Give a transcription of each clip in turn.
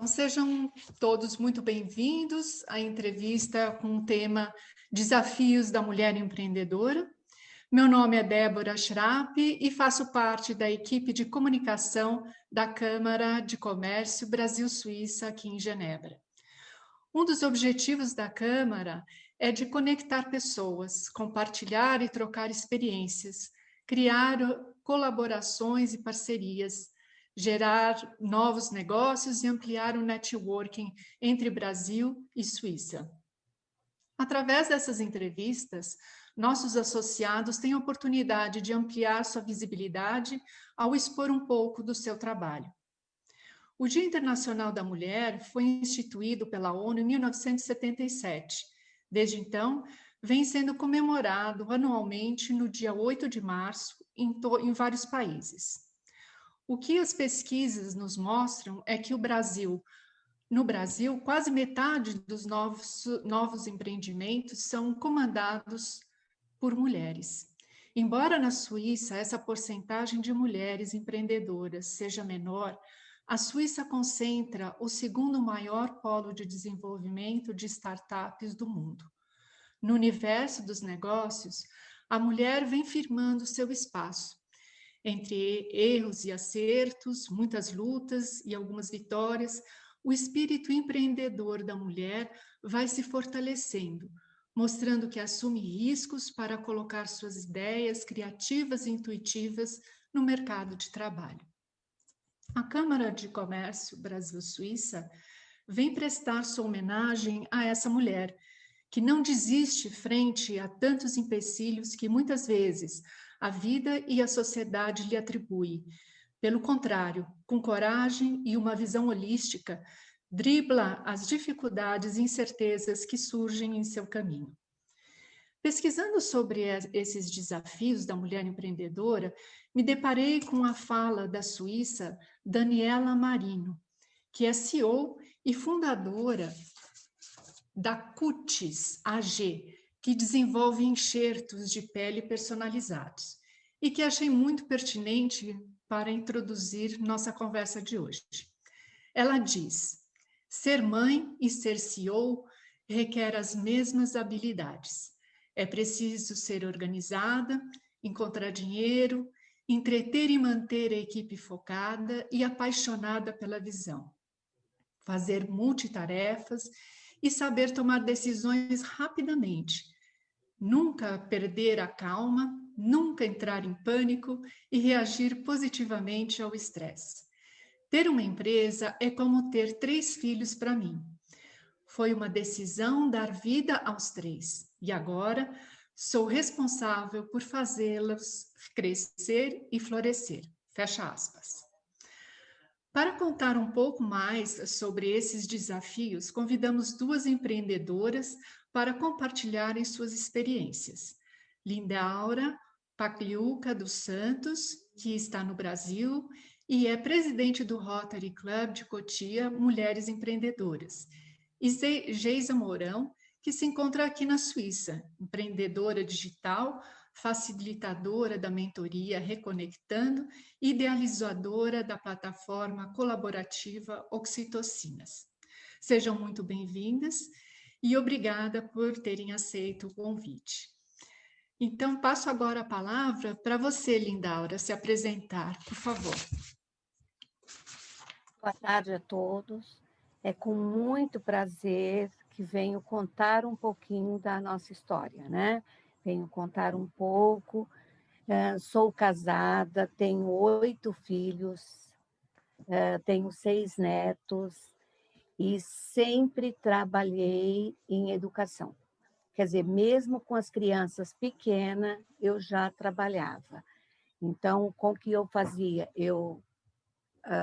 Sejam todos muito bem-vindos à entrevista com o tema Desafios da Mulher Empreendedora. Meu nome é Débora Schrapp e faço parte da equipe de comunicação da Câmara de Comércio Brasil-Suíça aqui em Genebra. Um dos objetivos da Câmara é de conectar pessoas, compartilhar e trocar experiências, criar colaborações e parcerias, gerar novos negócios e ampliar o networking entre Brasil e Suíça. Através dessas entrevistas, nossos associados têm a oportunidade de ampliar sua visibilidade ao expor um pouco do seu trabalho. O Dia Internacional da Mulher foi instituído pela ONU em 1977. Desde então, vem sendo comemorado anualmente no dia 8 de março em vários países. O que as pesquisas nos mostram é que no Brasil, quase metade dos novos empreendimentos são comandados por mulheres. Embora na Suíça essa porcentagem de mulheres empreendedoras seja menor, a Suíça concentra o segundo maior polo de desenvolvimento de startups do mundo. No universo dos negócios, a mulher vem firmando seu espaço. Entre erros e acertos, muitas lutas e algumas vitórias, o espírito empreendedor da mulher vai se fortalecendo, mostrando que assume riscos para colocar suas ideias criativas e intuitivas no mercado de trabalho. A Câmara de Comércio Brasil-Suíça vem prestar sua homenagem a essa mulher, que não desiste frente a tantos empecilhos que muitas vezes a vida e a sociedade lhe atribuem. Pelo contrário, com coragem e uma visão holística, dribla as dificuldades e incertezas que surgem em seu caminho. Pesquisando sobre esses desafios da mulher empreendedora, me deparei com a fala da suíça Daniela Marino, que é CEO e fundadora da Cutis AG, que desenvolve enxertos de pele personalizados, e que achei muito pertinente para introduzir nossa conversa de hoje. Ela diz: ser mãe e ser CEO requer as mesmas habilidades. É preciso ser organizada, encontrar dinheiro, entreter e manter a equipe focada e apaixonada pela visão. Fazer multitarefas e saber tomar decisões rapidamente. Nunca perder a calma, nunca entrar em pânico e reagir positivamente ao estresse. Ter uma empresa é como ter 3 filhos para mim. Foi uma decisão dar vida aos 3 e agora sou responsável por fazê-los crescer e florescer. Fecha aspas. Para contar um pouco mais sobre esses desafios, convidamos 2 empreendedoras para compartilharem suas experiências. Lindaura Pagliuca dos Santos, que está no Brasil e é presidente do Rotary Club de Cotia Mulheres Empreendedoras. E Geisa Mourão, que se encontra aqui na Suíça, empreendedora digital, facilitadora da mentoria Reconectando e idealizadora da plataforma colaborativa Oxitocinas. Sejam muito bem-vindas e obrigada por terem aceito o convite. Então, passo agora a palavra para você, Lindaura, se apresentar, por favor. Boa tarde a todos. É com muito prazer que venho contar um pouquinho da nossa história, né? Venho contar um pouco. Sou casada, tenho 8 filhos, tenho 6 netos e sempre trabalhei em educação. Quer dizer, mesmo com as crianças pequenas, eu já trabalhava. Então, com o que eu fazia? Eu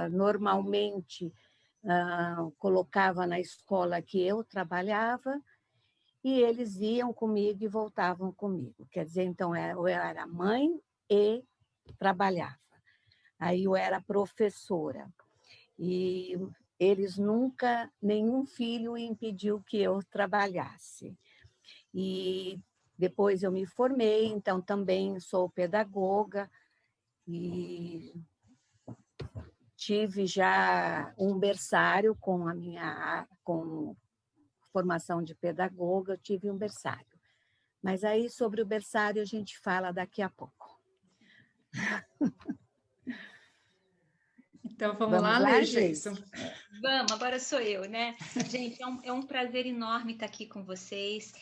normalmente colocava na escola que eu trabalhava e eles iam comigo e voltavam comigo. Quer dizer, então, eu era mãe e trabalhava. Aí eu era professora. E eles nunca, nenhum filho impediu que eu trabalhasse. E depois eu me formei, então também sou pedagoga e tive já um berçário com formação de pedagoga, eu tive um berçário. Mas aí, sobre o berçário, a gente fala daqui a pouco. Então, vamos lá, Geisa? Vamos, agora sou eu, né? Gente, é um prazer enorme estar aqui com vocês.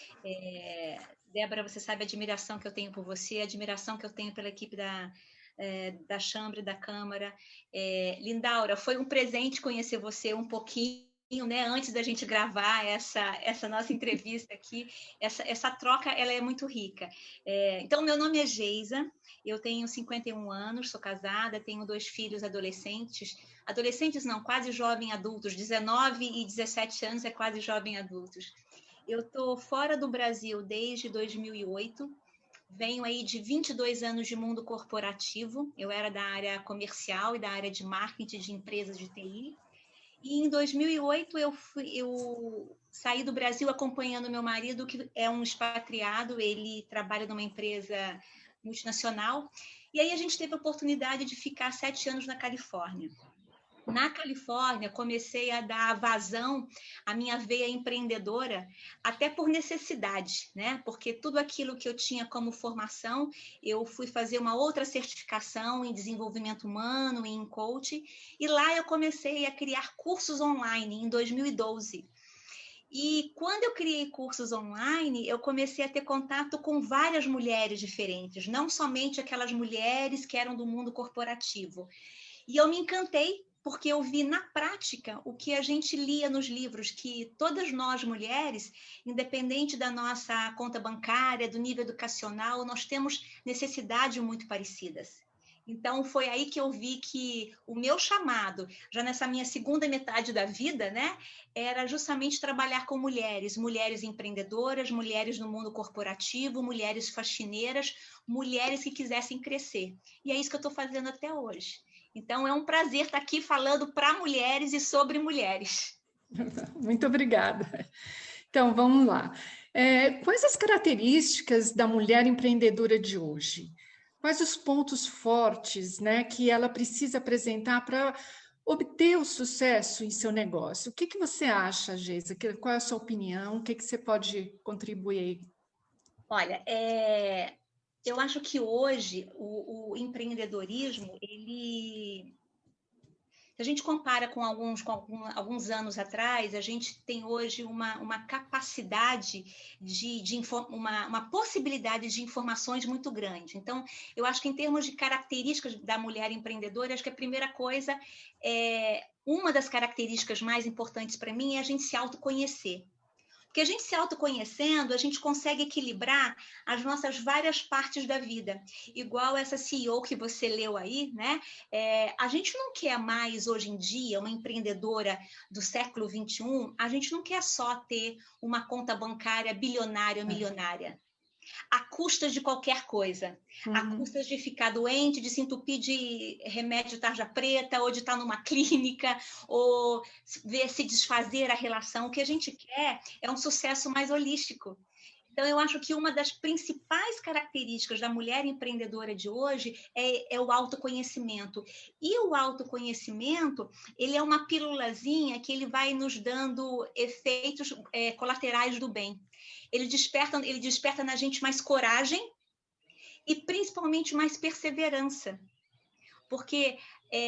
Débora, você sabe a admiração que eu tenho por você, a admiração que eu tenho pela equipe da Chambre, da Câmara. Lindaura, foi um presente conhecer você um pouquinho, né, antes da gente gravar essa nossa entrevista aqui. Essa troca, ela é muito rica. Então, meu nome é Geisa, eu tenho 51 anos, sou casada, tenho 2 filhos adolescentes não, quase jovem adultos, 19 e 17 anos é quase jovem adultos. Eu estou fora do Brasil desde 2008, venho aí de 22 anos de mundo corporativo, eu era da área comercial e da área de marketing de empresas de TI, e em 2008 eu saí do Brasil acompanhando meu marido, que é um expatriado, ele trabalha numa empresa multinacional, e aí a gente teve a oportunidade de ficar 7 anos na Califórnia. Na Califórnia, comecei a dar vazão à minha veia empreendedora, até por necessidade, né? Porque tudo aquilo que eu tinha como formação, eu fui fazer uma outra certificação em desenvolvimento humano, em coaching, e lá eu comecei a criar cursos online em 2012. E quando eu criei cursos online, eu comecei a ter contato com várias mulheres diferentes, não somente aquelas mulheres que eram do mundo corporativo. E eu me encantei, porque eu vi na prática o que a gente lia nos livros, que todas nós mulheres, independente da nossa conta bancária, do nível educacional, nós temos necessidades muito parecidas. Então, foi aí que eu vi que o meu chamado, já nessa minha segunda metade da vida, né, era justamente trabalhar com mulheres empreendedoras, mulheres no mundo corporativo, mulheres faxineiras, mulheres que quisessem crescer. E é isso que eu estou fazendo até hoje. Então, é um prazer estar aqui falando para mulheres e sobre mulheres. Muito obrigada. Então, vamos lá. Quais as características da mulher empreendedora de hoje? Quais os pontos fortes, né, que ela precisa apresentar para obter o sucesso em seu negócio? O que você acha, Geisa? Qual é a sua opinião? O que você pode contribuir? Olha, eu acho que hoje o empreendedorismo, se a gente compara com alguns anos atrás, a gente tem hoje uma capacidade uma possibilidade de informações muito grande. Então, eu acho que em termos de características da mulher empreendedora, acho que a primeira coisa, uma das características mais importantes para mim é a gente se autoconhecer. Porque a gente se autoconhecendo, a gente consegue equilibrar as nossas várias partes da vida. Igual essa CEO que você leu aí, né? A gente não quer mais, hoje em dia, uma empreendedora do século XXI, a gente não quer só ter uma conta bancária bilionária ou milionária. A custas de qualquer coisa, a custas de ficar doente, de se entupir de remédio tarja preta, ou de estar numa clínica, ou ver se desfazer a relação. O que a gente quer é um sucesso mais holístico. Então, eu acho que uma das principais características da mulher empreendedora de hoje é o autoconhecimento. E o autoconhecimento, ele é uma pílulazinha que ele vai nos dando efeitos colaterais do bem. Ele desperta na gente mais coragem e principalmente mais perseverança. Porque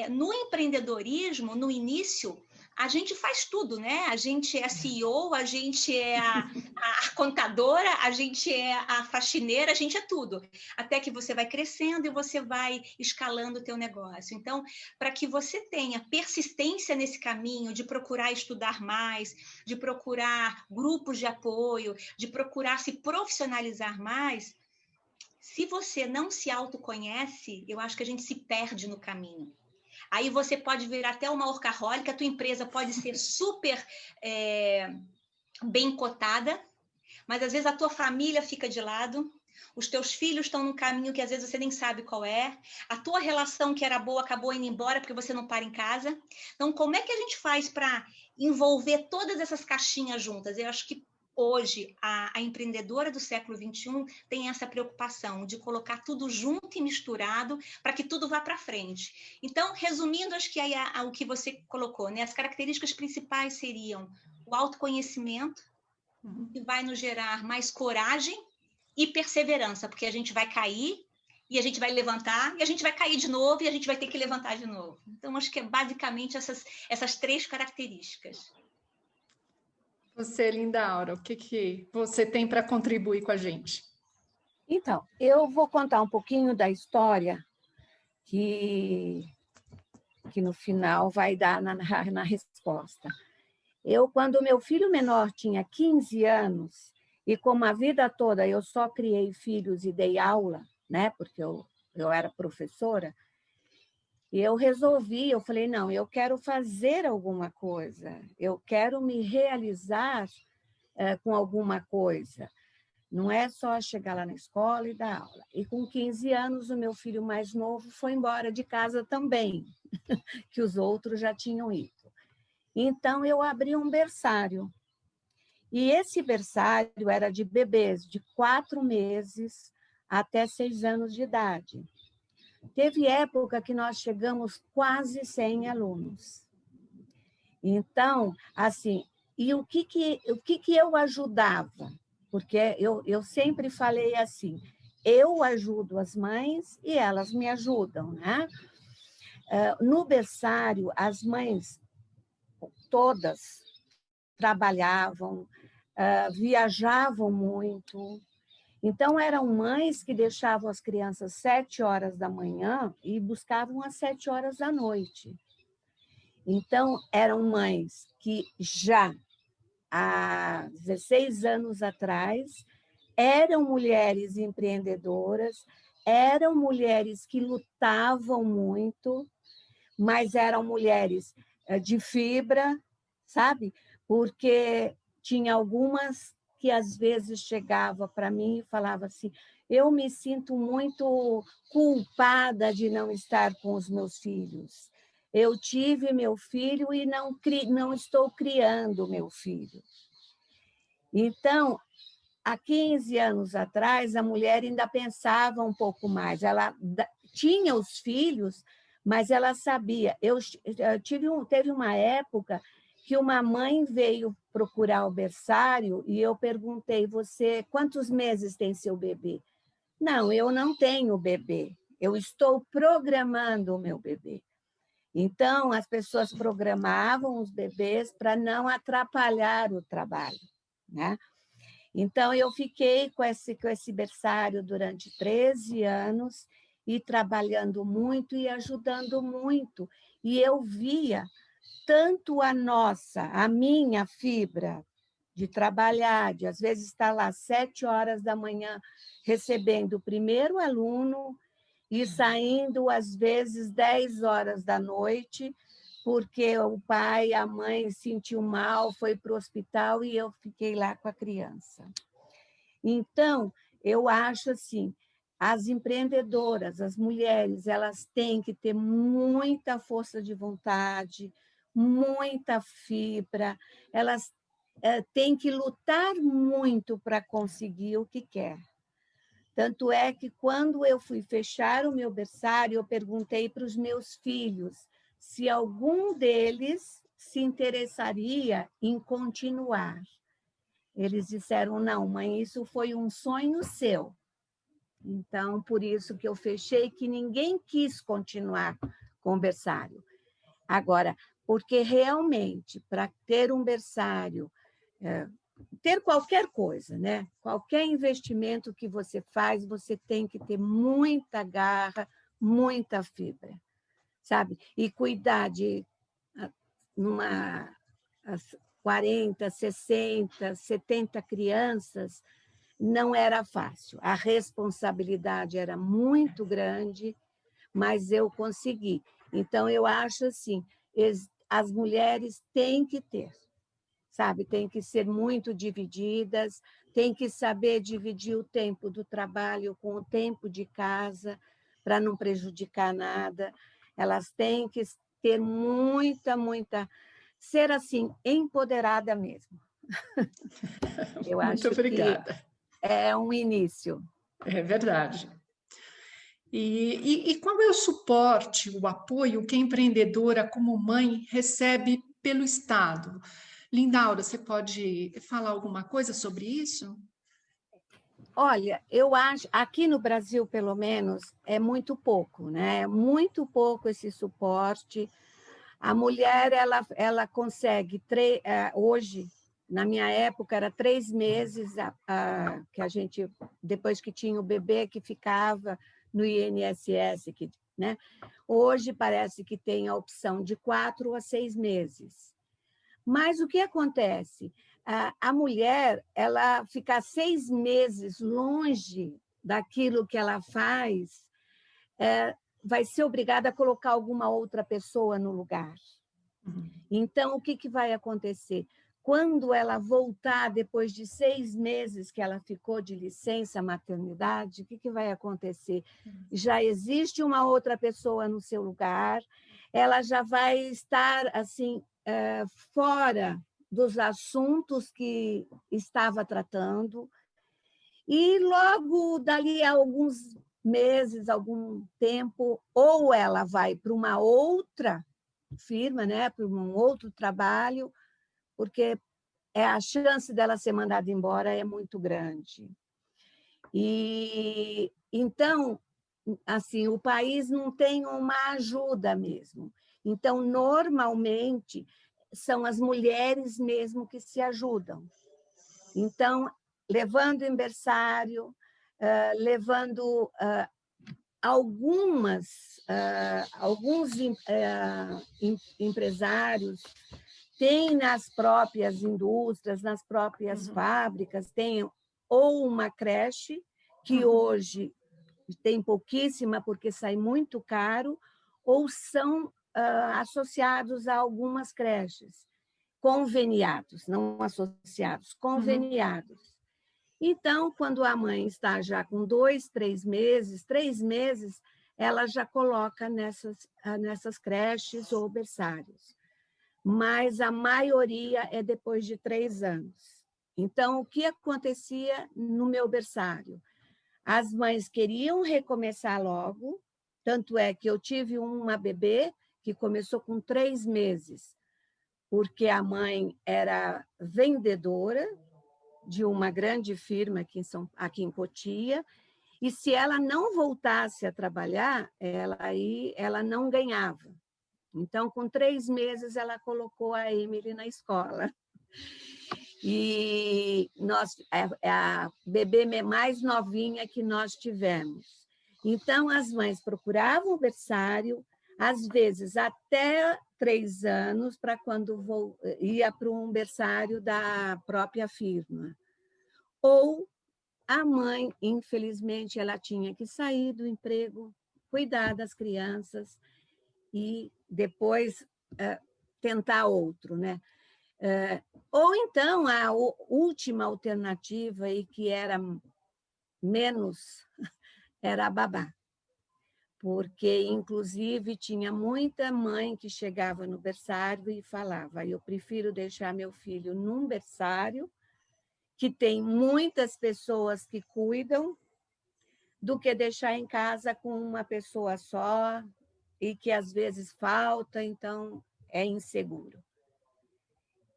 no empreendedorismo, no início, a gente faz tudo, né? A gente é a CEO, a gente é a contadora, a gente é a faxineira, a gente é tudo. Até que você vai crescendo e você vai escalando o teu negócio. Então, para que você tenha persistência nesse caminho de procurar estudar mais, de procurar grupos de apoio, de procurar se profissionalizar mais, se você não se autoconhece, eu acho que a gente se perde no caminho. Aí você pode virar até uma workaholic, a tua empresa pode ser super bem cotada, mas às vezes a tua família fica de lado, os teus filhos estão num caminho que às vezes você nem sabe qual é, a tua relação que era boa acabou indo embora porque você não para em casa. Então, como é que a gente faz para envolver todas essas caixinhas juntas? Eu acho que hoje a empreendedora do século XXI tem essa preocupação de colocar tudo junto e misturado para que tudo vá para frente. Então, resumindo, acho que aí o que você colocou, né? As características principais seriam o autoconhecimento, que vai nos gerar mais coragem e perseverança, porque a gente vai cair e a gente vai levantar, e a gente vai cair de novo, e a gente vai ter que levantar de novo. Então, acho que é basicamente essas 3 características. Você, Linda Aura, o que você tem para contribuir com a gente? Então, eu vou contar um pouquinho da história que no final vai dar na resposta. Quando meu filho menor tinha 15 anos, e como a vida toda eu só criei filhos e dei aula, né, porque eu era professora, e eu falei, não, eu quero fazer alguma coisa, eu quero me realizar com alguma coisa. Não é só chegar lá na escola e dar aula. E com 15 anos, o meu filho mais novo foi embora de casa também, que os outros já tinham ido. Então, eu abri um berçário. E esse berçário era de bebês de 4 meses até 6 anos de idade. Teve época que nós chegamos quase 100 alunos. Então, assim, e o que eu ajudava? Porque eu sempre falei assim, eu ajudo as mães e elas me ajudam, né? No berçário, as mães todas trabalhavam, viajavam muito. Então, eram mães que deixavam as crianças 7 horas da manhã e buscavam às 7 horas da noite. Então, eram mães que já há 16 anos atrás eram mulheres empreendedoras, eram mulheres que lutavam muito, mas eram mulheres de fibra, sabe? Porque tinha algumas que às vezes chegava para mim e falava assim: eu me sinto muito culpada de não estar com os meus filhos. Eu tive meu filho e não estou criando meu filho. Então, há 15 anos atrás, a mulher ainda pensava um pouco mais. Ela tinha os filhos, mas ela sabia. Teve uma época que uma mãe veio procurar o berçário e eu perguntei, você, quantos meses tem seu bebê? Não, eu não tenho bebê. Eu estou programando o meu bebê. Então, as pessoas programavam os bebês para não atrapalhar o trabalho, né? Então, eu fiquei com esse berçário durante 13 anos e trabalhando muito e ajudando muito. E eu via tanto a minha fibra de trabalhar, de às vezes estar lá às 7 horas da manhã recebendo o primeiro aluno e saindo às vezes 10 horas da noite, porque o pai, a mãe sentiu mal, foi para o hospital e eu fiquei lá com a criança. Então, eu acho assim, as empreendedoras, as mulheres, elas têm que ter muita força de vontade, muita fibra, elas têm que lutar muito para conseguir o que quer. Tanto é que, quando eu fui fechar o meu berçário, eu perguntei para os meus filhos se algum deles se interessaria em continuar. Eles disseram, não, mãe, isso foi um sonho seu. Então, por isso que eu fechei, que ninguém quis continuar com o berçário. Agora, porque realmente, para ter um berçário, ter qualquer coisa, né? Qualquer investimento que você faz, você tem que ter muita garra, muita fibra, sabe? E cuidar de numa 40, 60, 70 crianças não era fácil. A responsabilidade era muito grande, mas eu consegui. Então, eu acho assim, as mulheres têm que ter, sabe? Tem que ser muito divididas, tem que saber dividir o tempo do trabalho com o tempo de casa, para não prejudicar nada. Elas têm que ter muita, ser assim, empoderada mesmo. Eu Muito acho obrigada. que é um início. É verdade. E qual é o suporte, o apoio que a empreendedora, como mãe, recebe pelo Estado? Lindaura, você pode falar alguma coisa sobre isso? Olha, eu acho, aqui no Brasil, pelo menos, é muito pouco, né? Muito pouco esse suporte. A mulher, ela consegue, hoje, na minha época, era 3 meses que a gente, depois que tinha o bebê, que ficava no INSS, né? Hoje parece que tem a opção de 4 a 6 meses. Mas o que acontece? A mulher, ela ficar 6 meses longe daquilo que ela faz, vai ser obrigada a colocar alguma outra pessoa no lugar. Então, o que vai acontecer? Quando ela voltar, depois de 6 meses que ela ficou de licença maternidade, o que vai acontecer? Já existe uma outra pessoa no seu lugar, ela já vai estar assim fora dos assuntos que estava tratando, e logo dali a alguns meses, algum tempo, ou ela vai para uma outra firma, né, para um outro trabalho, porque a chance dela ser mandada embora é muito grande. E então, assim, o país não tem uma ajuda mesmo. Então, normalmente, são as mulheres mesmo que se ajudam. Então, levando em berçário, levando alguns empresários têm nas próprias indústrias, nas próprias fábricas, tem ou uma creche, que hoje tem pouquíssima porque sai muito caro, ou são associados a algumas creches, conveniados, não associados, conveniados. Então, quando a mãe está já com 2, 3 meses, ela já coloca nessas creches ou berçários. Mas a maioria é depois de 3 anos. Então, o que acontecia no meu berçário? As mães queriam recomeçar logo, tanto é que eu tive uma bebê que começou com 3 meses, porque a mãe era vendedora de uma grande firma aqui em Cotia, e se ela não voltasse a trabalhar, ela não ganhava. Então, com 3 meses, ela colocou a Emily na escola. E é a bebê mais novinha que nós tivemos. Então, as mães procuravam o berçário, às vezes até 3 anos, para quando ia para um berçário da própria firma. Ou a mãe, infelizmente, ela tinha que sair do emprego, cuidar das crianças e depois tentar outro, né? Ou então, a última alternativa, e que era menos, era a babá. Porque, inclusive, tinha muita mãe que chegava no berçário e falava: eu prefiro deixar meu filho num berçário, que tem muitas pessoas que cuidam, do que deixar em casa com uma pessoa só e que às vezes falta, então é inseguro.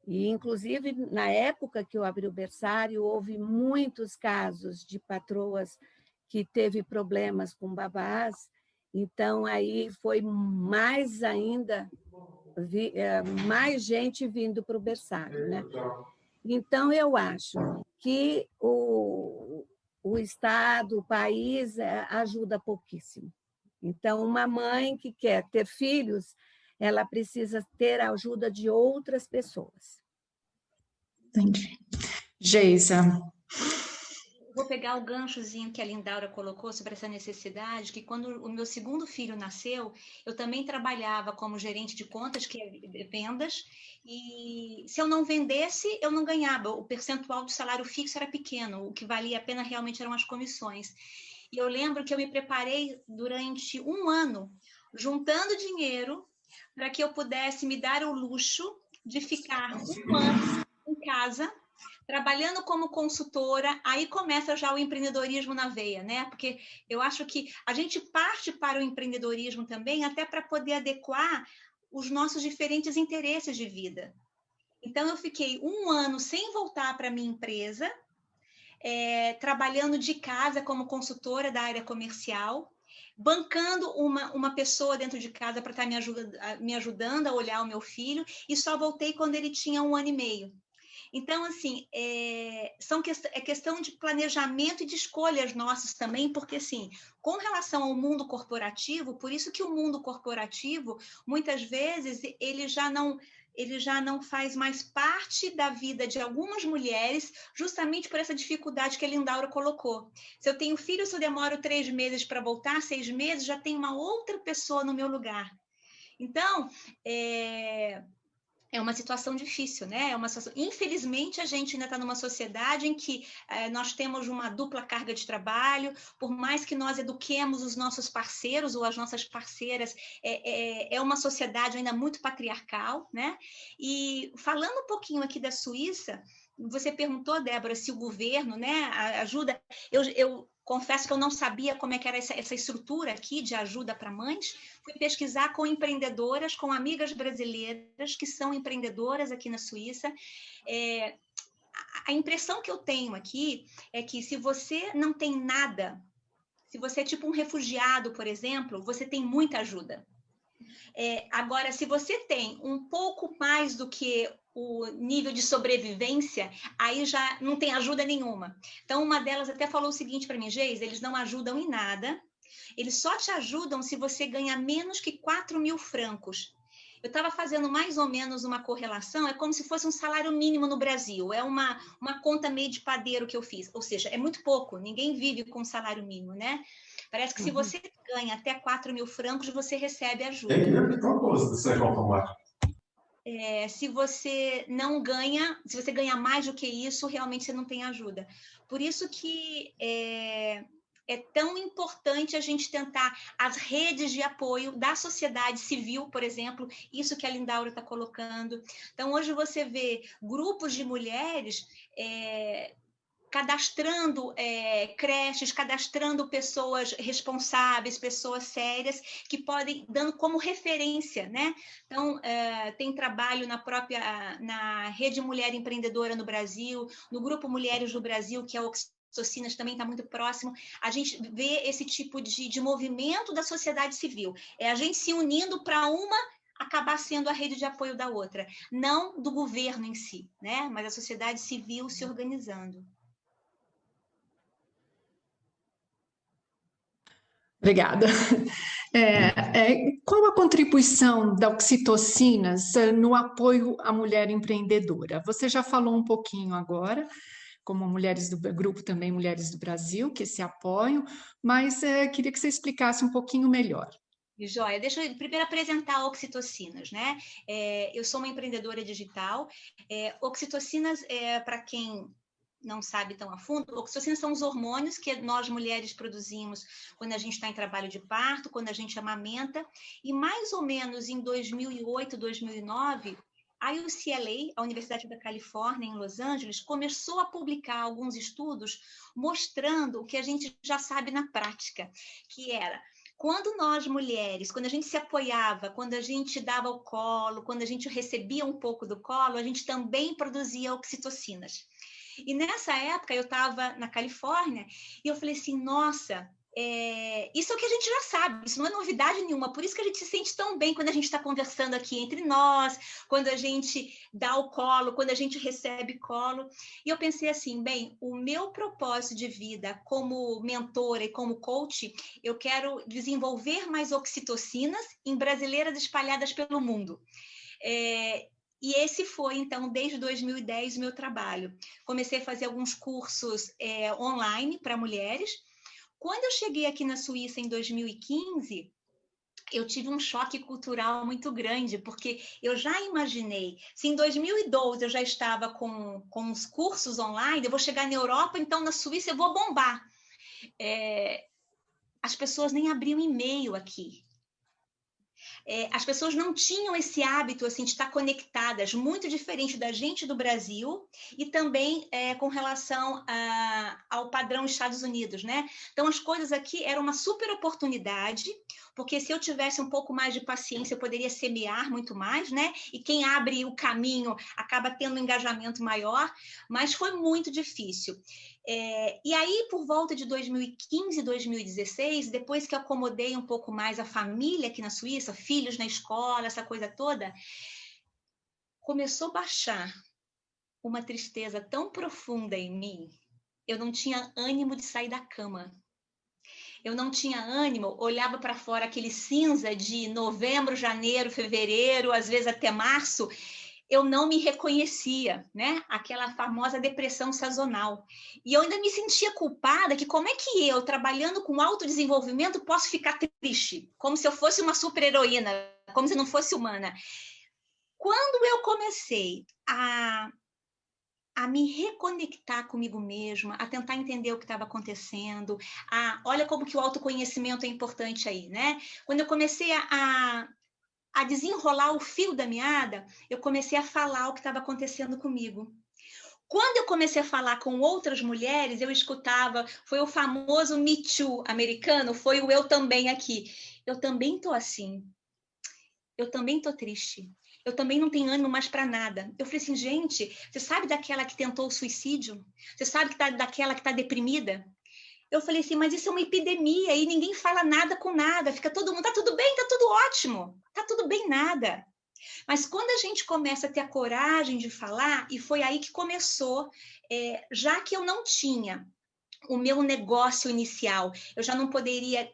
E, inclusive, na época que eu abri o berçário, houve muitos casos de patroas que teve problemas com babás, então aí foi mais ainda, mais gente vindo para o berçário, né? Então, eu acho que o Estado, o país, ajuda pouquíssimo. Então, uma mãe que quer ter filhos, ela precisa ter a ajuda de outras pessoas. Entendi. Geisa. Vou pegar o ganchozinho que a Lindaura colocou sobre essa necessidade, que quando o meu segundo filho nasceu, eu também trabalhava como gerente de contas, que é vendas, e se eu não vendesse, eu não ganhava. O percentual do salário fixo era pequeno, o que valia a pena realmente eram as comissões. E eu lembro que eu me preparei durante 1 ano, juntando dinheiro para que eu pudesse me dar o luxo de ficar 1 ano em casa, Trabalhando como consultora, aí começa já o empreendedorismo na veia, né? Porque eu acho que a gente parte para o empreendedorismo também até para poder adequar os nossos diferentes interesses de vida. Então, eu fiquei 1 ano sem voltar para a minha empresa, trabalhando de casa como consultora da área comercial, bancando uma pessoa dentro de casa para estar me ajudando a olhar o meu filho, e só voltei quando ele tinha 1 ano e meio. Então, assim, é questão de planejamento e de escolhas nossas também, porque, assim, com relação ao mundo corporativo, por isso que o mundo corporativo, muitas vezes, ele já não faz mais parte da vida de algumas mulheres, justamente por essa dificuldade que a Lindaura colocou. Se eu tenho filho, se eu demoro 3 meses para voltar, 6 meses, já tem uma outra pessoa no meu lugar. Então, é uma situação difícil, né? Infelizmente, a gente ainda está numa sociedade em que nós temos uma dupla carga de trabalho, por mais que nós eduquemos os nossos parceiros ou as nossas parceiras, é uma sociedade ainda muito patriarcal, né? E falando um pouquinho aqui da Suíça, você perguntou, Débora, se o governo, né, ajuda. Eu confesso que eu não sabia como é que era essa estrutura aqui de ajuda para mães. Fui pesquisar com empreendedoras, com amigas brasileiras que são empreendedoras aqui na Suíça. A impressão que eu tenho aqui é que se você não tem nada, se você é tipo um refugiado, por exemplo, você tem muita ajuda. Agora, se você tem um pouco mais do que o nível de sobrevivência, aí já não tem ajuda nenhuma. Então, uma delas até falou o seguinte para mim: Geise, eles não ajudam em nada, eles só te ajudam se você ganha menos que 4.000 francos. Eu estava fazendo mais ou menos uma correlação, é como se fosse um salário mínimo no Brasil, é uma conta meio de padeiro que eu fiz, ou seja, é muito pouco, ninguém vive com salário mínimo, né? Parece que se você ganha até 4.000 francos, você recebe ajuda. Se você não ganha, se você ganha mais do que isso, realmente você não tem ajuda. Por isso que é tão importante a gente tentar as redes de apoio da sociedade civil, por exemplo, isso que a Lindaura está colocando. Então, hoje você vê grupos de mulheres cadastrando creches, cadastrando pessoas responsáveis, pessoas sérias, que podem, dando como referência, né? Então, tem trabalho na Rede Mulher Empreendedora no Brasil, no Grupo Mulheres do Brasil, que é o Oxitocinas, também está muito próximo. A gente vê esse tipo de movimento da sociedade civil. É a gente se unindo para acabar sendo a rede de apoio da outra, não do governo em si, né? Mas a sociedade civil se organizando. Obrigada. Qual a contribuição da Oxitocinas no apoio à mulher empreendedora? Você já falou um pouquinho agora, como mulheres do grupo também Mulheres do Brasil, que se apoiam, mas queria que você explicasse um pouquinho melhor. Joia, deixa eu primeiro apresentar a Oxitocinas, né? Eu sou uma empreendedora digital. Oxitocinas, para quem não sabe tão a fundo, oxitocinas são os hormônios que nós mulheres produzimos quando a gente está em trabalho de parto, quando a gente amamenta, e mais ou menos em 2008, 2009, a UCLA, a Universidade da Califórnia, em Los Angeles, começou a publicar alguns estudos mostrando o que a gente já sabe na prática, que era: quando nós mulheres, quando a gente se apoiava, quando a gente dava o colo, quando a gente recebia um pouco do colo, a gente também produzia oxitocinas. E nessa época eu estava na Califórnia e eu falei assim, nossa, isso é o que a gente já sabe, isso não é novidade nenhuma, por isso que a gente se sente tão bem quando a gente está conversando aqui entre nós, quando a gente dá o colo, quando a gente recebe colo. E eu pensei assim, bem, o meu propósito de vida como mentora e como coach, eu quero desenvolver mais oxitocinas em brasileiras espalhadas pelo mundo. E esse foi, então, desde 2010, o meu trabalho. Comecei a fazer alguns cursos online para mulheres. Quando eu cheguei aqui na Suíça em 2015, eu tive um choque cultural muito grande, porque eu já imaginei, se em 2012 eu já estava com os cursos online, eu vou chegar na Europa, então na Suíça eu vou bombar. As pessoas nem abriam e-mail aqui. as pessoas não tinham esse hábito assim, de estar conectadas, muito diferente da gente do Brasil e também com relação ao padrão Estados Unidos, né? Então, as coisas aqui eram uma super oportunidade, porque se eu tivesse um pouco mais de paciência, eu poderia semear muito mais, né? E quem abre o caminho acaba tendo um engajamento maior, mas foi muito difícil. E aí, por volta de 2015, 2016, depois que eu acomodei um pouco mais a família aqui na Suíça, filhos na escola, essa coisa toda, começou a baixar uma tristeza tão profunda em mim, eu não tinha ânimo de sair da cama. Eu não tinha ânimo, olhava para fora aquele cinza de novembro, janeiro, fevereiro, às vezes até março, eu não me reconhecia, né? Aquela famosa depressão sazonal. E eu ainda me sentia culpada que como é que eu, trabalhando com autodesenvolvimento, posso ficar triste? Como se eu fosse uma super-heroína, como se não fosse humana. Quando eu comecei a me reconectar comigo mesma, a tentar entender o que estava acontecendo, olha como que o autoconhecimento é importante aí, né? Quando eu comecei a desenrolar o fio da meada, eu comecei a falar o que estava acontecendo comigo. Quando eu comecei a falar com outras mulheres, eu escutava, foi o famoso Me Too americano, foi o eu também aqui. Eu também tô assim. Eu também tô triste. Eu também não tenho ânimo mais para nada. Eu falei assim, gente, você sabe daquela que tentou o suicídio? Você sabe daquela que está deprimida? Eu falei assim, mas isso é uma epidemia e ninguém fala nada com nada. Fica todo mundo, tá tudo bem, tá tudo ótimo. Tá tudo bem nada. Mas quando a gente começa a ter a coragem de falar, e foi aí que começou, já que eu não tinha o meu negócio inicial, eu já não poderia,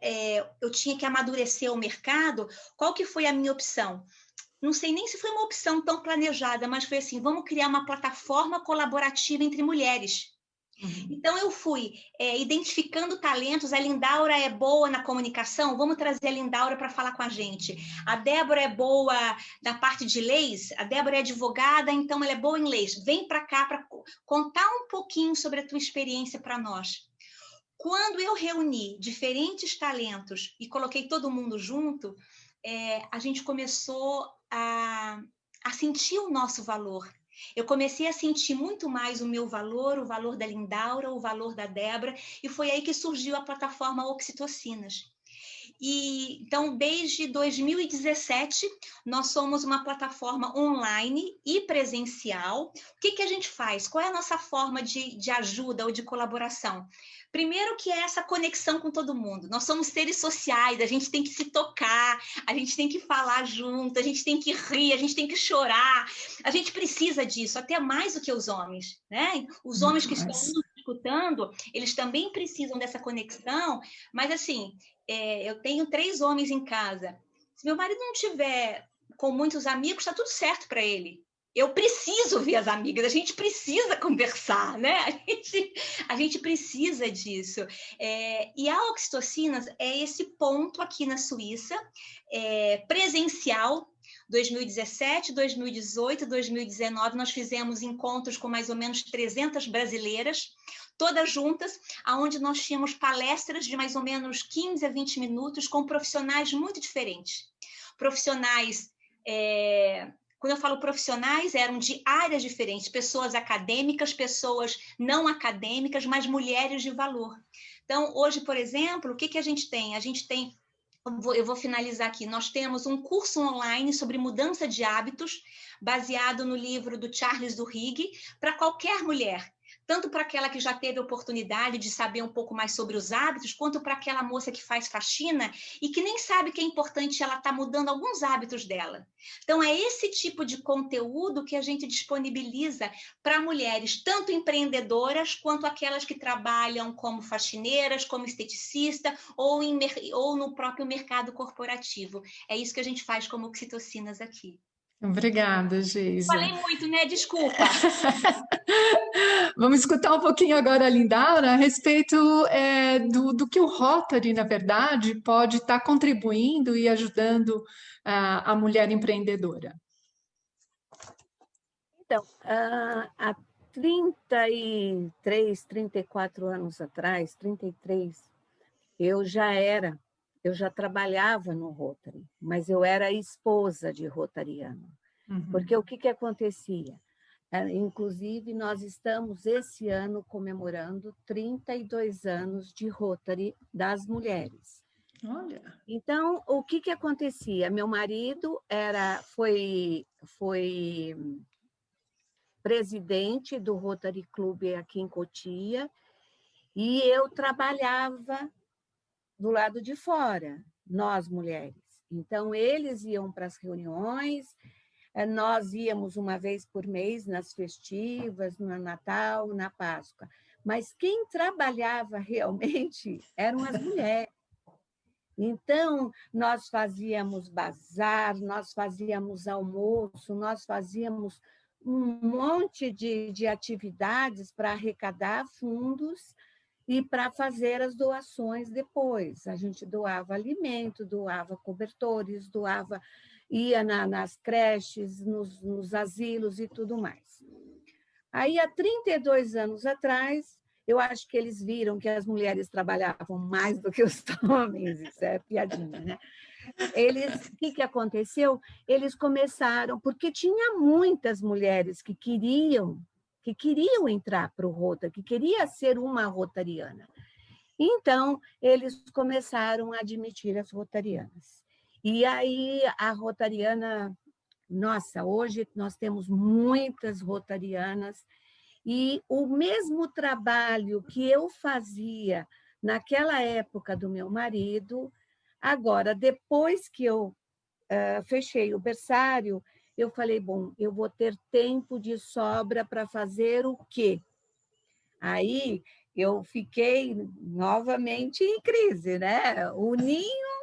eu tinha que amadurecer o mercado, qual que foi a minha opção? Não sei nem se foi uma opção tão planejada, mas foi assim, vamos criar uma plataforma colaborativa entre mulheres. Então, eu fui identificando talentos. A Lindaura é boa na comunicação, vamos trazer a Lindaura para falar com a gente. A Débora é boa na parte de leis, a Débora é advogada, então ela é boa em leis. Vem para cá para contar um pouquinho sobre a tua experiência para nós. Quando eu reuni diferentes talentos e coloquei todo mundo junto, a gente começou a sentir o nosso valor. Eu comecei a sentir muito mais o meu valor, o valor da Lindaura, o valor da Débora, e foi aí que surgiu a plataforma Oxitocinas. Então, desde 2017, nós somos uma plataforma online e presencial. O que a gente faz? Qual é a nossa forma de ajuda ou de colaboração? Primeiro que é essa conexão com todo mundo. Nós somos seres sociais, a gente tem que se tocar, a gente tem que falar junto, a gente tem que rir, a gente tem que chorar. A gente precisa disso, até mais do que os homens, né? Os homens que estão nos escutando, eles também precisam dessa conexão, mas assim, eu tenho 3 homens em casa. Se meu marido não tiver com muitos amigos, está tudo certo para ele. Eu preciso ver as amigas, a gente precisa conversar, né? A gente precisa disso. E a Oxitocinas é esse ponto aqui na Suíça, presencial. 2017, 2018, 2019, nós fizemos encontros com mais ou menos 300 brasileiras, todas juntas, onde nós tínhamos palestras de mais ou menos 15 a 20 minutos com profissionais muito diferentes. Profissionais... Quando eu falo profissionais, eram de áreas diferentes, pessoas acadêmicas, pessoas não acadêmicas, mas mulheres de valor. Então, hoje, por exemplo, o que a gente tem? A gente tem, eu vou finalizar aqui, nós temos um curso online sobre mudança de hábitos, baseado no livro do Charles Duhigg, para qualquer mulher. Tanto para aquela que já teve a oportunidade de saber um pouco mais sobre os hábitos, quanto para aquela moça que faz faxina e que nem sabe que é importante ela estar mudando alguns hábitos dela. Então, é esse tipo de conteúdo que a gente disponibiliza para mulheres, tanto empreendedoras, quanto aquelas que trabalham como faxineiras, como esteticista, ou no próprio mercado corporativo. É isso que a gente faz como Oxitocinas aqui. Obrigada, Geisa. Falei muito, né? Desculpa. Vamos escutar um pouquinho agora a Lindaura a respeito do que o Rotary, na verdade, pode estar contribuindo e ajudando a mulher empreendedora. Então, há 33, 34 anos atrás, 33, eu já era eu já trabalhava no Rotary, mas eu era esposa de rotariano. Porque o que acontecia? Inclusive, nós estamos, esse ano, comemorando 32 anos de Rotary das mulheres. Olha. Então, o que acontecia? Meu marido foi presidente do Rotary Club aqui em Cotia, e eu trabalhava do lado de fora, nós mulheres. Então, eles iam para as reuniões, nós íamos uma vez por mês nas festivas, no Natal, na Páscoa. Mas quem trabalhava realmente eram as mulheres. Então, nós fazíamos bazar, nós fazíamos almoço, nós fazíamos um monte de atividades para arrecadar fundos e para fazer as doações depois. A gente doava alimento, doava cobertores, ia nas creches, nos asilos e tudo mais. Aí, há 32 anos atrás, eu acho que eles viram que as mulheres trabalhavam mais do que os homens, isso é piadinha, né? O que aconteceu? Eles começaram, porque tinha muitas mulheres que queriam entrar para o Rotary, que queria ser uma rotariana. Então, eles começaram a admitir as rotarianas. E aí, a rotariana, nossa, hoje nós temos muitas rotarianas, e o mesmo trabalho que eu fazia naquela época do meu marido, agora, depois que eu fechei o berçário, eu falei, bom, eu vou ter tempo de sobra para fazer o quê? Aí eu fiquei novamente em crise, né? O ninho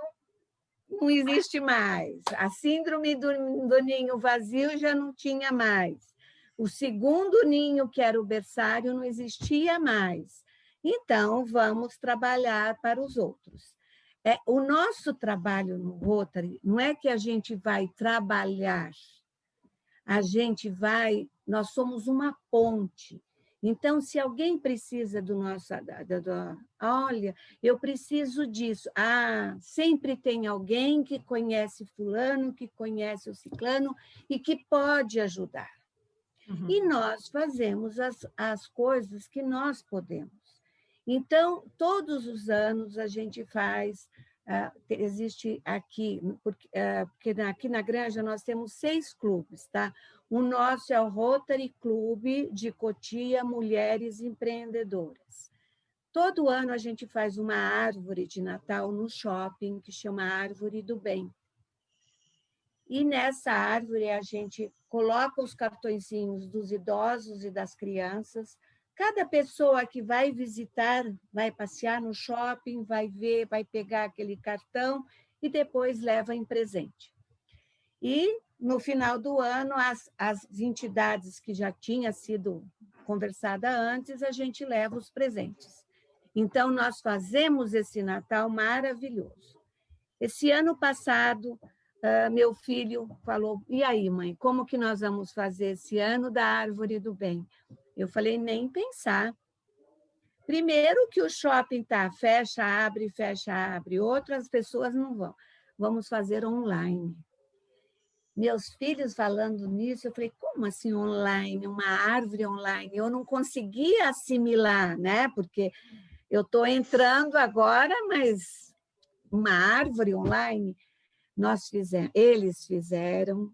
não existe mais, a síndrome do ninho vazio já não tinha mais. O segundo ninho, que era o berçário, não existia mais. Então, vamos trabalhar para os outros. O nosso trabalho no Rotary não é que a gente vai trabalhar, nós somos uma ponte. Então, se alguém precisa do nosso... olha, eu preciso disso. Sempre tem alguém que conhece fulano, que conhece o ciclano e que pode ajudar. E nós fazemos as coisas que nós podemos. Então, todos os anos a gente faz... existe aqui, porque aqui na Granja nós temos 6 clubes, tá? O nosso é o Rotary Clube de Cotia Mulheres Empreendedoras. Todo ano a gente faz uma árvore de Natal no shopping, que chama Árvore do Bem. E nessa árvore a gente coloca os cartõezinhos dos idosos e das crianças. Cada pessoa que vai visitar, vai passear no shopping, vai ver, vai pegar aquele cartão e depois leva em presente. E, no final do ano, as entidades que já tinha sido conversada antes, a gente leva os presentes. Então, nós fazemos esse Natal maravilhoso. Esse ano passado, meu filho falou, e aí, mãe, como que nós vamos fazer esse ano da Árvore do Bem? Eu falei, nem pensar. Primeiro que o shopping está fecha, abre, outras pessoas não vão. Vamos fazer online. Meus filhos falando nisso, eu falei, como assim online? Uma árvore online? Eu não conseguia assimilar, né? Porque eu estou entrando agora, mas uma árvore online, eles fizeram,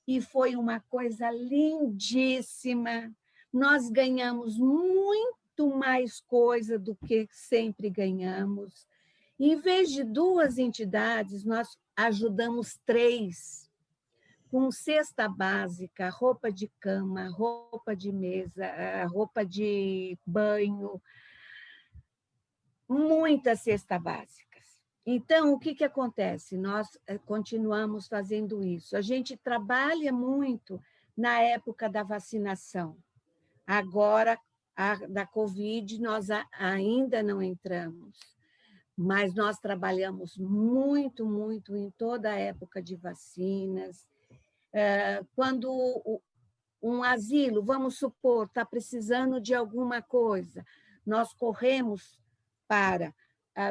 e foi uma coisa lindíssima. Nós ganhamos muito mais coisa do que sempre ganhamos. Em vez de 2 entidades, nós ajudamos 3, com cesta básica, roupa de cama, roupa de mesa, roupa de banho, muitas cestas básicas. Então, o que acontece? Nós continuamos fazendo isso. A gente trabalha muito na época da vacinação. Agora, da Covid, nós ainda não entramos, mas nós trabalhamos muito, muito em toda a época de vacinas. Quando um asilo, vamos supor, está precisando de alguma coisa, nós corremos para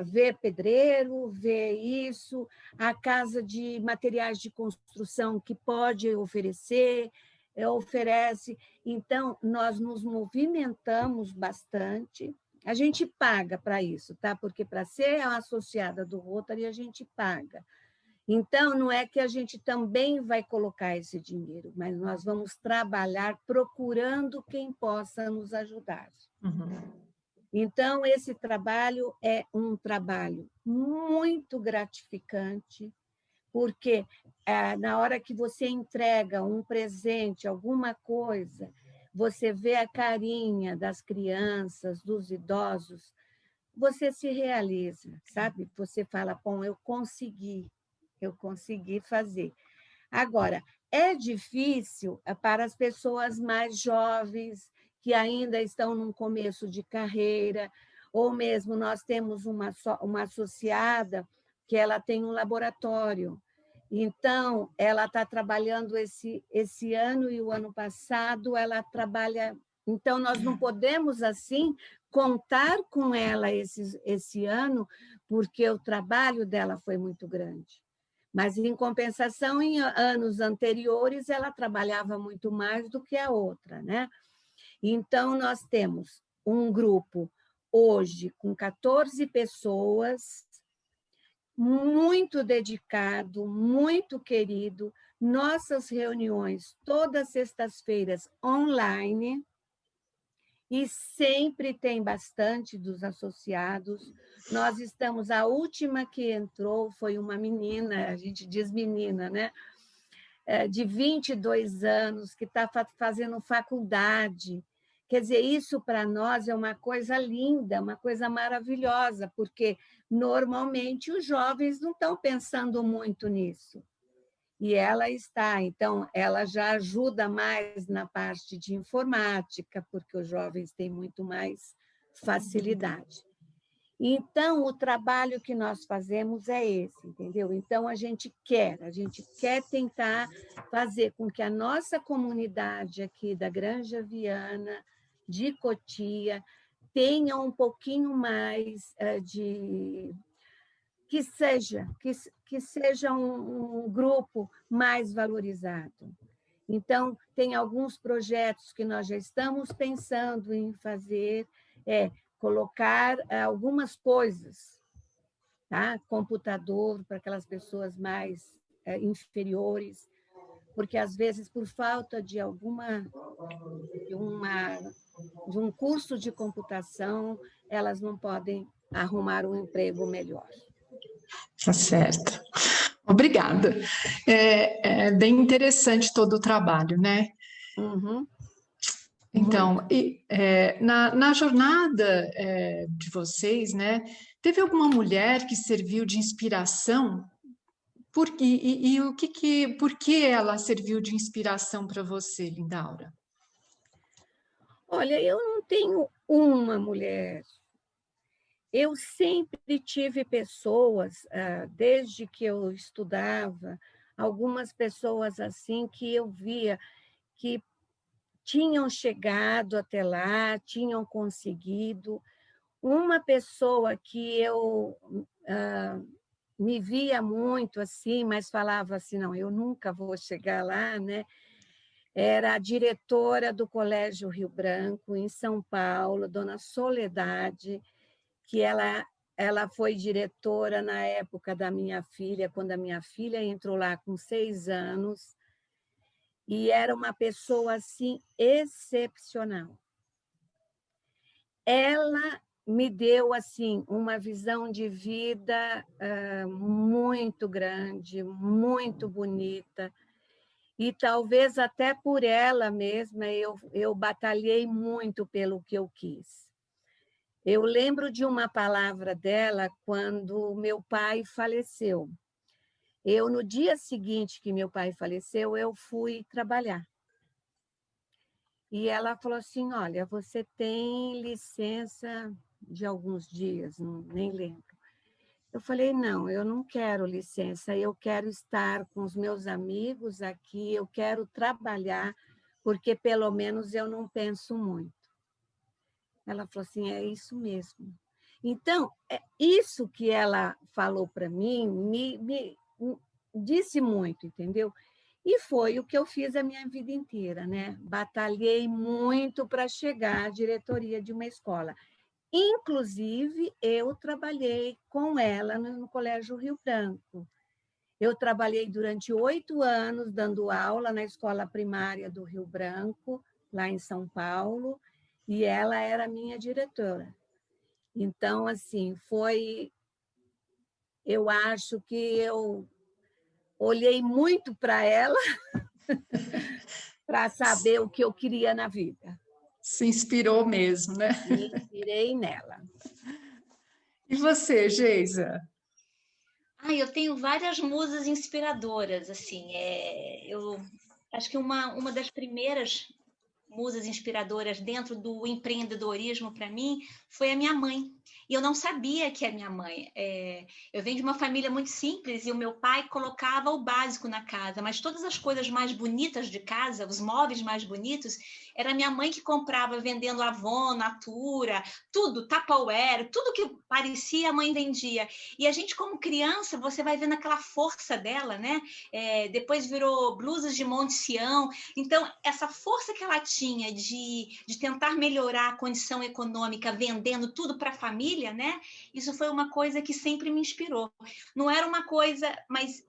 vê pedreiro, vê isso, a casa de materiais de construção que pode oferecer, oferece. Então, nós nos movimentamos bastante. A gente paga para isso, tá? Porque para ser associada do Rotary, a gente paga. Então, não é que a gente também vai colocar esse dinheiro, mas nós vamos trabalhar procurando quem possa nos ajudar. Uhum. Então, esse trabalho é um trabalho muito gratificante, porque na hora que você entrega um presente, alguma coisa, você vê a carinha das crianças, dos idosos, você se realiza, sabe? Você fala, bom, eu consegui fazer. Agora, é difícil para as pessoas mais jovens, que ainda estão no começo de carreira, ou mesmo nós temos uma associada que ela tem um laboratório. Então, ela está trabalhando esse ano e o ano passado ela trabalha. Então, nós não podemos, assim, contar com ela esse ano, porque o trabalho dela foi muito grande. Mas, em compensação, em anos anteriores, ela trabalhava muito mais do que a outra, né? Então, nós temos um grupo hoje com 14 pessoas, muito dedicado, muito querido, nossas reuniões todas sextas-feiras online, e sempre tem bastante dos associados. Nós estamos, a última que entrou foi uma menina, a gente diz menina, né? De 22 anos, que está fazendo faculdade. Quer dizer, isso para nós é uma coisa linda, uma coisa maravilhosa, porque normalmente os jovens não estão pensando muito nisso. E ela está, então, ela já ajuda mais na parte de informática, porque os jovens têm muito mais facilidade. Então, o trabalho que nós fazemos é esse, entendeu? Então, a gente quer tentar fazer com que a nossa comunidade aqui da Granja Viana, de Cotia, tenha um pouquinho mais de... que seja um grupo mais valorizado. Então, tem alguns projetos que nós já estamos pensando em fazer, colocar algumas coisas, tá? Computador para aquelas pessoas mais inferiores, porque, às vezes, por falta de de um curso de computação, elas não podem arrumar um emprego melhor. Tá certo. Obrigada. É bem interessante todo o trabalho, né? Uhum. Então, na jornada de vocês, né, teve alguma mulher que serviu de inspiração? Por que ela serviu de inspiração para você, Lindaura? Olha, eu não tenho uma mulher. Eu sempre tive pessoas, desde que eu estudava, algumas pessoas assim que eu via que tinham chegado até lá, tinham conseguido. Uma pessoa que eu me via muito assim, mas falava assim, não, eu nunca vou chegar lá, né? Era a diretora do Colégio Rio Branco, em São Paulo, Dona Soledade, que ela foi diretora na época da minha filha, quando a minha filha entrou lá com 6 anos, e era uma pessoa assim excepcional. Ela me deu assim uma visão de vida muito grande, muito bonita, e talvez até por ela mesma eu batalhei muito pelo que eu quis. Eu lembro de uma palavra dela quando meu pai faleceu. No dia seguinte que meu pai faleceu, eu fui trabalhar. E ela falou assim, olha, você tem licença de alguns dias, nem lembro. Eu falei, não, eu não quero licença, eu quero estar com os meus amigos aqui, eu quero trabalhar, porque pelo menos eu não penso muito. Ela falou assim, é isso mesmo. Então, isso que ela falou para mim me disse muito, entendeu? E foi o que eu fiz a minha vida inteira, né? Batalhei muito para chegar à diretoria de uma escola. Inclusive, eu trabalhei com ela no Colégio Rio Branco. Eu trabalhei durante 8 anos dando aula na escola primária do Rio Branco, lá em São Paulo, e ela era minha diretora. Então, assim, eu acho que eu olhei muito para ela para saber o que eu queria na vida. Se inspirou mesmo, né? Me inspirei nela. E você, Geisa? Eu tenho várias musas inspiradoras, assim, eu acho que uma das primeiras musas inspiradoras dentro do empreendedorismo para mim foi a minha mãe. E eu não sabia que é minha mãe. Eu venho de uma família muito simples e o meu pai colocava o básico na casa, mas todas as coisas mais bonitas de casa, os móveis mais bonitos, era minha mãe que comprava vendendo Avon, Natura, tudo, Tupperware, tudo que parecia a mãe vendia. E a gente, como criança, você vai vendo aquela força dela, né? Depois virou blusas de Monte Sião. Então, essa força que ela tinha de tentar melhorar a condição econômica vendendo tudo para a família, né? Isso foi uma coisa que sempre me inspirou. Não era uma coisa mais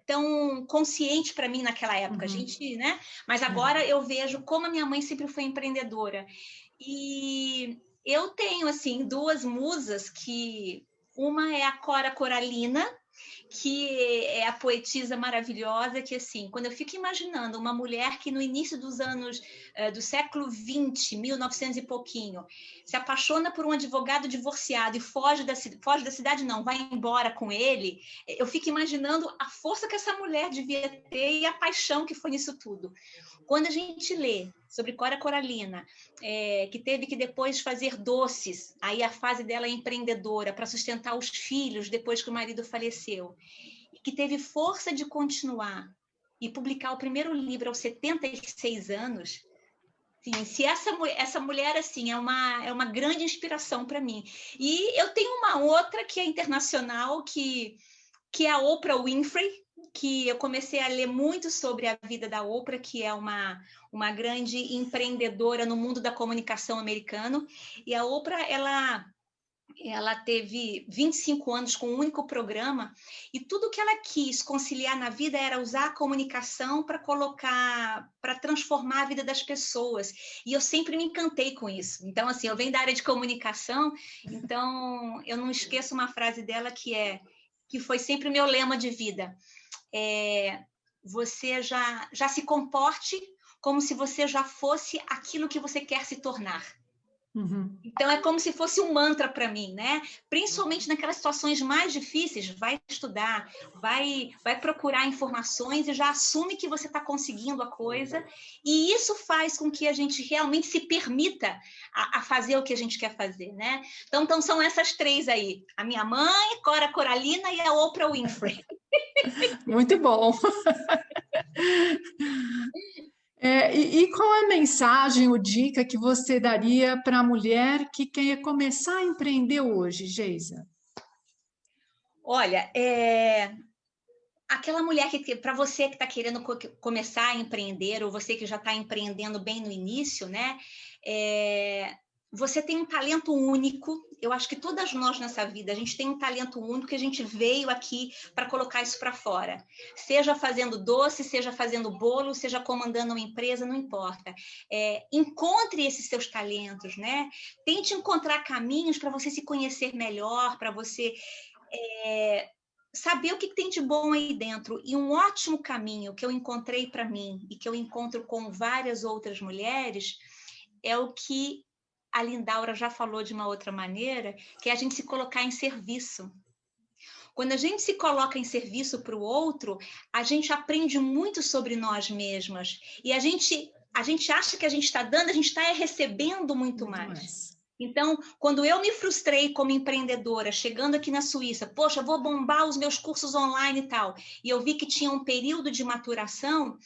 tão consciente para mim naquela época, a gente, né? Mas agora eu vejo como a minha mãe sempre foi empreendedora. E eu tenho, assim, 2 musas que... Uma é a Cora Coralina, que é a poetisa maravilhosa, que, assim, quando eu fico imaginando uma mulher que no início dos anos do século XX, 1900 e pouquinho, se apaixona por um advogado divorciado e foge da cidade, não, vai embora com ele, eu fico imaginando a força que essa mulher devia ter e a paixão que foi nisso tudo. Quando a gente lê sobre Cora Coralina, que teve que depois fazer doces, aí a fase dela é empreendedora, para sustentar os filhos depois que o marido faleceu, e que teve força de continuar e publicar o primeiro livro aos 76 anos, sim, se essa mulher assim, é uma grande inspiração para mim. E eu tenho uma outra que é internacional, que é a Oprah Winfrey, que eu comecei a ler muito sobre a vida da Oprah, que é uma grande empreendedora no mundo da comunicação americano. E a Oprah, ela teve 25 anos com um único programa, e tudo que ela quis conciliar na vida era usar a comunicação para transformar a vida das pessoas. E eu sempre me encantei com isso. Então, assim, eu venho da área de comunicação, então eu não esqueço uma frase dela que foi sempre o meu lema de vida. Você já se comporte como se você já fosse aquilo que você quer se tornar. Então, é como se fosse um mantra para mim, né? Principalmente naquelas situações mais difíceis, vai estudar, vai procurar informações e já assume que você está conseguindo a coisa, e isso faz com que a gente realmente se permita a fazer o que a gente quer fazer, né? Então são essas 3 aí, a minha mãe, Cora Coralina e a Oprah Winfrey. Muito bom! E qual é a mensagem ou dica que você daria para a mulher que quer começar a empreender hoje, Geisa? Olha, aquela mulher para você que está querendo começar a empreender, ou você que já está empreendendo bem no início, né? Você tem um talento único. Eu acho que todas nós nessa vida, a gente tem um talento único que a gente veio aqui para colocar isso para fora. Seja fazendo doce, seja fazendo bolo, seja comandando uma empresa, não importa. Encontre esses seus talentos, né? Tente encontrar caminhos para você se conhecer melhor, para você saber o que tem de bom aí dentro. E um ótimo caminho que eu encontrei para mim e que eu encontro com várias outras mulheres é o que a Lindaura já falou de uma outra maneira, que é a gente se colocar em serviço. Quando a gente se coloca em serviço para o outro, a gente aprende muito sobre nós mesmas. E a gente acha que a gente está dando, a gente está recebendo muito mais. Então, quando eu me frustrei como empreendedora, chegando aqui na Suíça, poxa, vou bombar os meus cursos online e tal, e eu vi que tinha um período de maturação,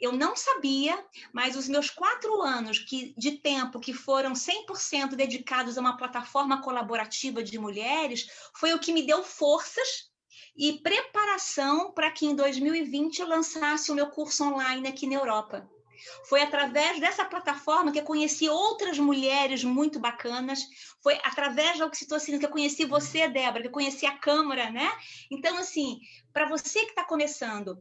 eu não sabia, mas os meus 4 anos de tempo que foram 100% dedicados a uma plataforma colaborativa de mulheres foi o que me deu forças e preparação para que em 2020 eu lançasse o meu curso online aqui na Europa. Foi através dessa plataforma que eu conheci outras mulheres muito bacanas, foi através da Oxitocina que eu conheci você, Débora, que eu conheci a Câmara, né? Então, assim, para você que está começando,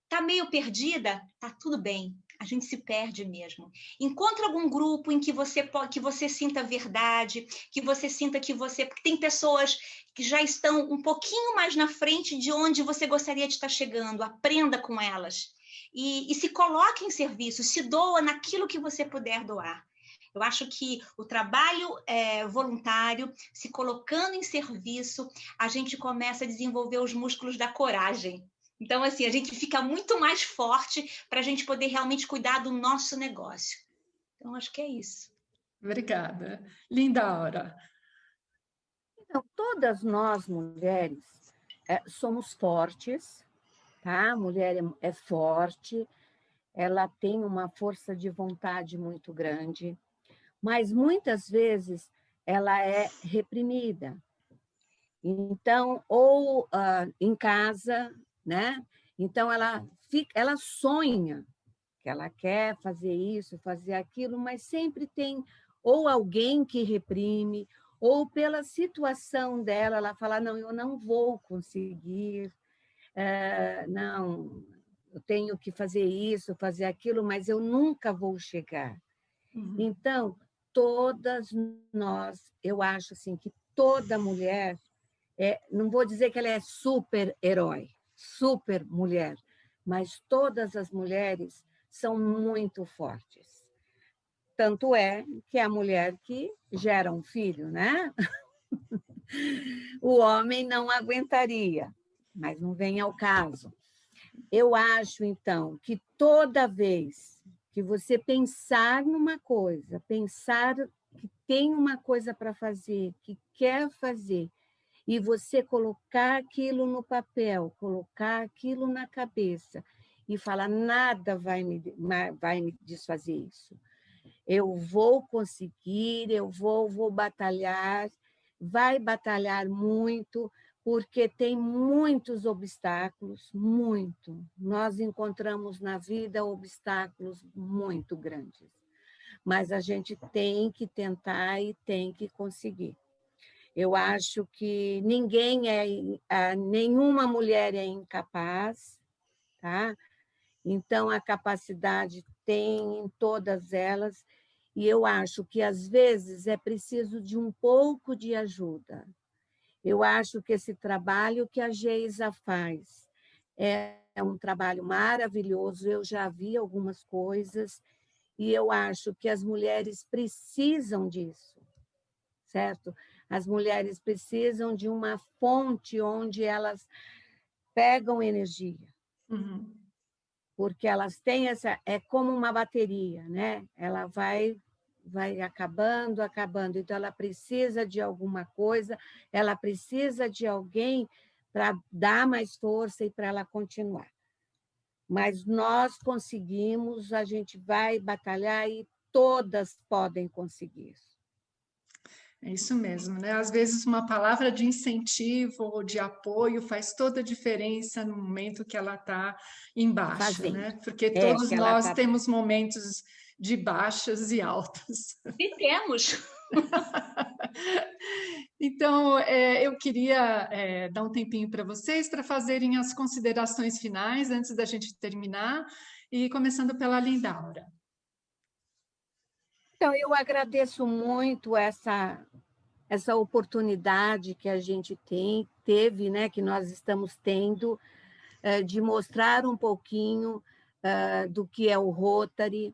está meio perdida, tá tudo bem. A gente se perde mesmo. Encontre algum grupo em que você sinta verdade, que você sinta que você... Porque tem pessoas que já estão um pouquinho mais na frente de onde você gostaria de estar chegando. Aprenda com elas. E se coloque em serviço, se doa naquilo que você puder doar. Eu acho que o trabalho voluntário, se colocando em serviço, a gente começa a desenvolver os músculos da coragem. Então, assim, a gente fica muito mais forte para a gente poder realmente cuidar do nosso negócio. Então, acho que é isso. Obrigada. Lindaura. Então, todas nós, mulheres, somos fortes, tá? A mulher é forte, ela tem uma força de vontade muito grande, mas muitas vezes ela é reprimida. Então, ou em casa, né? Então, ela sonha que ela quer fazer isso, fazer aquilo, mas sempre tem ou alguém que reprime, ou pela situação dela, ela fala, não, eu não vou conseguir, não, eu tenho que fazer isso, fazer aquilo, mas eu nunca vou chegar. Uhum. Então, todas nós, eu acho assim, que toda mulher, não vou dizer que ela é super-herói, super mulher, mas todas as mulheres são muito fortes. Tanto é que é a mulher que gera um filho, né? O homem não aguentaria, mas não vem ao caso. Eu acho, então, que toda vez que você pensar numa coisa, pensar que tem uma coisa para fazer, que quer fazer, e você colocar aquilo no papel, colocar aquilo na cabeça e falar, nada vai me desfazer isso. Eu vou conseguir, eu vou batalhar, vai batalhar muito, porque tem muitos obstáculos, muito. Nós encontramos na vida obstáculos muito grandes, mas a gente tem que tentar e tem que conseguir. Eu acho que nenhuma mulher é incapaz, tá? Então, a capacidade tem em todas elas, e eu acho que, às vezes, é preciso de um pouco de ajuda. Eu acho que esse trabalho que a Geisa faz é um trabalho maravilhoso, eu já vi algumas coisas, e eu acho que as mulheres precisam disso, certo? As mulheres precisam de uma fonte onde elas pegam energia. Uhum. Porque elas têm é como uma bateria, né? Ela vai acabando, acabando. Então, ela precisa de alguma coisa, ela precisa de alguém para dar mais força e para ela continuar. Mas nós conseguimos, a gente vai batalhar e todas podem conseguir. É isso mesmo, né? Às vezes uma palavra de incentivo ou de apoio faz toda a diferença no momento que ela está em baixa, Fazendo. né? Porque todos Que ela nós tá... temos momentos de baixas e altas. E temos. Então, eu queria dar um tempinho para vocês para fazerem as considerações finais antes da gente terminar, e começando pela Lindaura. Então, eu agradeço muito essa oportunidade que a gente teve, né, que nós estamos tendo, de mostrar um pouquinho do que é o Rotary,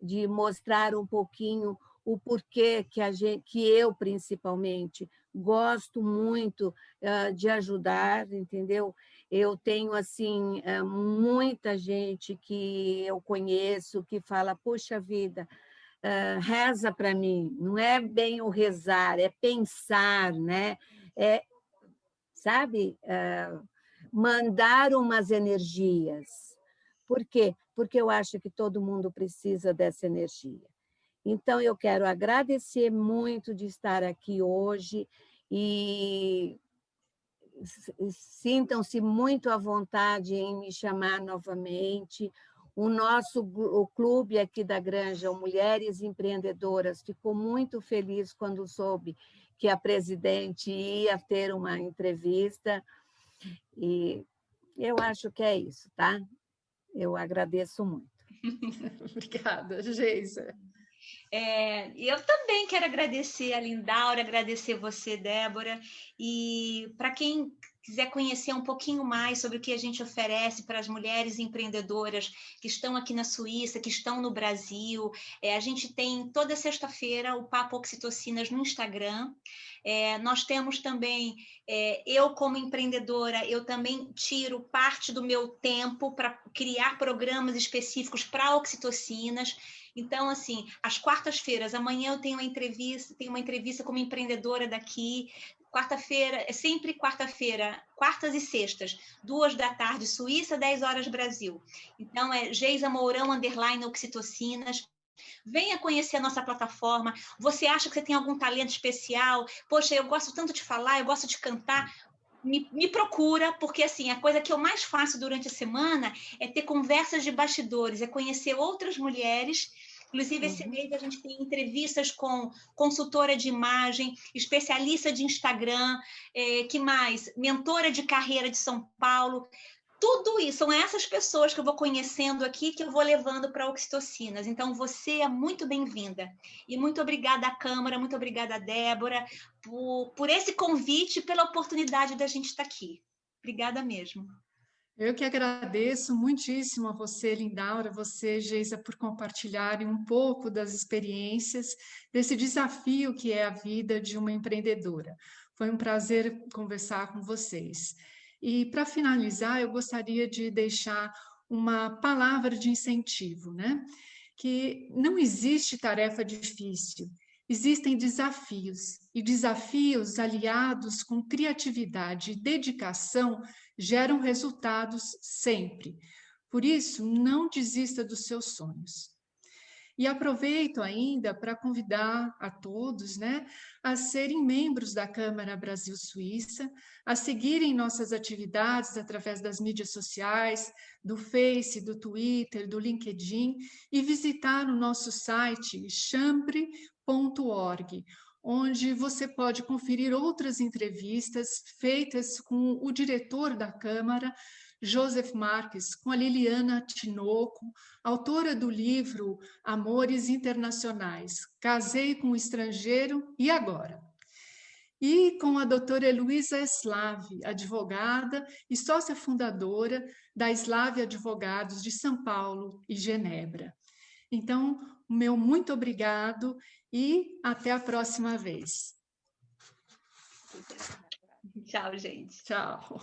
de mostrar um pouquinho o porquê que eu, principalmente, gosto muito de ajudar, entendeu? Eu tenho, assim, muita gente que eu conheço que fala, puxa vida, reza para mim, não é bem o rezar, é pensar, né? Sabe, mandar umas energias, Por quê? Porque eu acho que todo mundo precisa dessa energia. Então, eu quero agradecer muito de estar aqui hoje e sintam-se muito à vontade em me chamar novamente. O clube aqui da Granja, o Mulheres Empreendedoras, ficou muito feliz quando soube que a presidente ia ter uma entrevista. E eu acho que é isso, tá? Eu agradeço muito. Obrigada, Geisa. Eu também quero agradecer a Lindaura, agradecer você, Débora, e para quem quiser conhecer um pouquinho mais sobre o que a gente oferece para as mulheres empreendedoras que estão aqui na Suíça, que estão no Brasil, a gente tem toda sexta-feira o Papo Oxitocinas no Instagram. Nós temos também, eu como empreendedora, eu também tiro parte do meu tempo para criar programas específicos para oxitocinas. Então, assim, às quartas-feiras, amanhã eu tenho uma entrevista como empreendedora daqui. Quarta-feira, é sempre quarta-feira, quartas e sextas, 14h, Suíça, 10h, Brasil. Então, é Geisa Mourão, _ oxitocinas. Venha conhecer a nossa plataforma. Você acha que você tem algum talento especial? Poxa, eu gosto tanto de falar, eu gosto de cantar. Me procura, porque assim, a coisa que eu mais faço durante a semana é ter conversas de bastidores, é conhecer outras mulheres. Inclusive, esse mês a gente tem entrevistas com consultora de imagem, especialista de Instagram, que mais? Mentora de carreira de São Paulo. Tudo isso, são essas pessoas que eu vou conhecendo aqui, que eu vou levando para Oxitocinas. Então, você é muito bem-vinda. E muito obrigada à Câmara, muito obrigada, Débora, por esse convite, pela oportunidade da gente estar aqui. Obrigada mesmo. Eu que agradeço muitíssimo a você, Lindaura, você, Geisa, por compartilharem um pouco das experiências desse desafio que é a vida de uma empreendedora. Foi um prazer conversar com vocês. E, para finalizar, eu gostaria de deixar uma palavra de incentivo, né? Que não existe tarefa difícil, existem desafios, e desafios aliados com criatividade e dedicação geram resultados sempre. Por isso, não desista dos seus sonhos. E aproveito ainda para convidar a todos, né, a serem membros da Câmara Brasil-Suíça, a seguirem nossas atividades através das mídias sociais, do Face, do Twitter, do LinkedIn, e visitar o nosso site chambre.org, onde você pode conferir outras entrevistas feitas com o diretor da Câmara, Joseph Marques, com a Liliana Tinoco, autora do livro Amores Internacionais, Casei com um Estrangeiro e Agora. E com a doutora Heloísa Slave, advogada e sócia fundadora da Slave Advogados de São Paulo e Genebra. Então, o meu muito obrigado e até a próxima vez. Tchau, gente. Tchau.